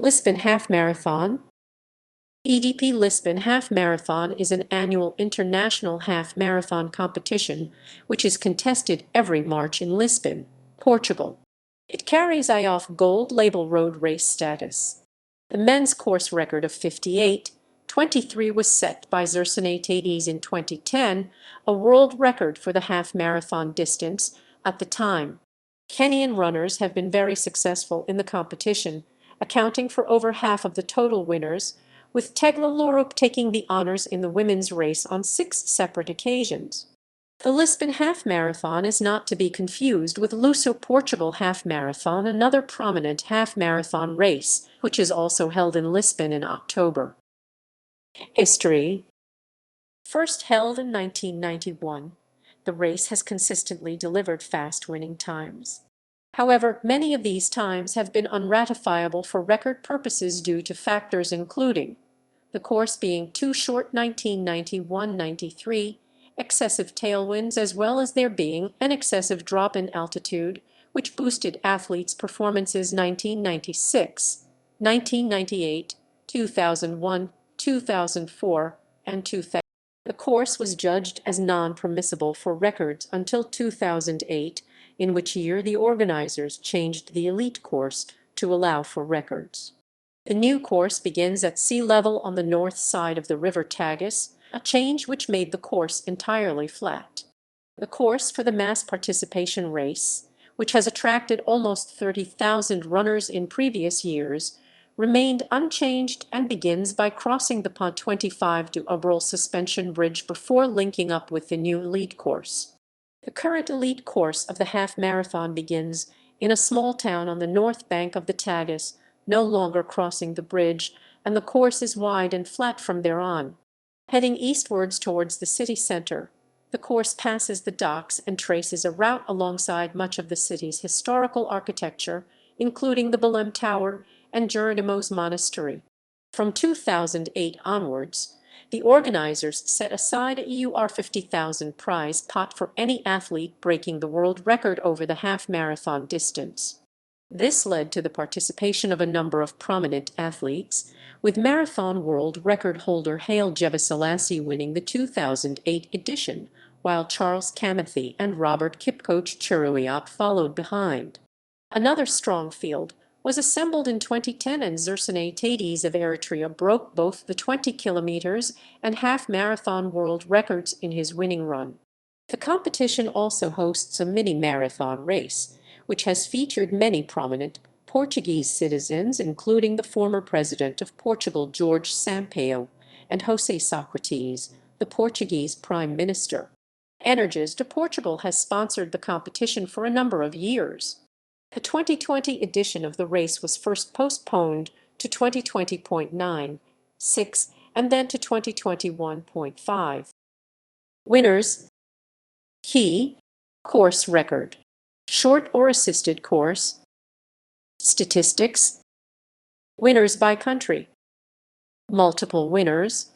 Lisbon Half Marathon. EDP Lisbon Half Marathon is an annual international half marathon competition which is contested every March in Lisbon, Portugal. It carries IAAF Gold Label road race status. The men's course record of 58:23 was set by Zersenay Tadese in 2010, a world record for the half marathon distance at the time. Kenyan runners have been very successful in the competition, accounting for over half of the total winners, with Tegla Loroupe taking the honors in the women's race on 6 separate occasions. The Lisbon Half Marathon is not to be confused with Luso Portugal Half Marathon, another prominent half marathon race, which is also held in Lisbon in October. History. First held in 1991, the race has consistently delivered fast winning times. However, many of these times have been unratifiable for record purposes due to factors including the course being too short 1991-93, excessive tailwinds, as well as there being an excessive drop in altitude, which boosted athletes' performances 1996, 1998, 2001, 2004, and 2000. The course was judged as non-permissible for records until 2008, in which year the organizers changed the elite course to allow for records. The new course begins at sea level on the north side of the river Tadese, a change which made the course entirely flat. The course for the mass participation race, which has attracted almost 30,000 runners in previous years, remained unchanged and begins by crossing the Pont 25 du Obrol suspension bridge before linking up with the new elite course. The current elite course of the half marathon begins in a small town on the north bank of the Tadese, no longer crossing the bridge, and the course is wide and flat from there on. Heading eastwards towards the city center, the course passes the docks and traces a route alongside much of the city's historical architecture, including the Belém Tower and Jeronimo's Monastery. From 2008 onwards, the organizers set aside a EUR 50,000 prize pot for any athlete breaking the world record over the half marathon distance. This led to the participation of a number of prominent athletes, with marathon world record holder Haile Gebrselassie winning the 2008 edition, while Charles Kamathi and Robert Kipchoge Cheruiyot followed behind. Another strong field was assembled in 2010, and Zersenay Tadese of Eritrea broke both the 20 kilometers and half marathon world records in his winning run. The competition also hosts a mini marathon race, which has featured many prominent Portuguese citizens, including the former president of Portugal, Jorge Sampaio, and José Sócrates, the Portuguese prime minister. Energies de Portugal has sponsored the competition for a number of years. The 2020 edition of the race was first postponed to 2020.96 and then to 2021.5. Winners. Key course record. Short or assisted course. Statistics. Winners by country. Multiple winners.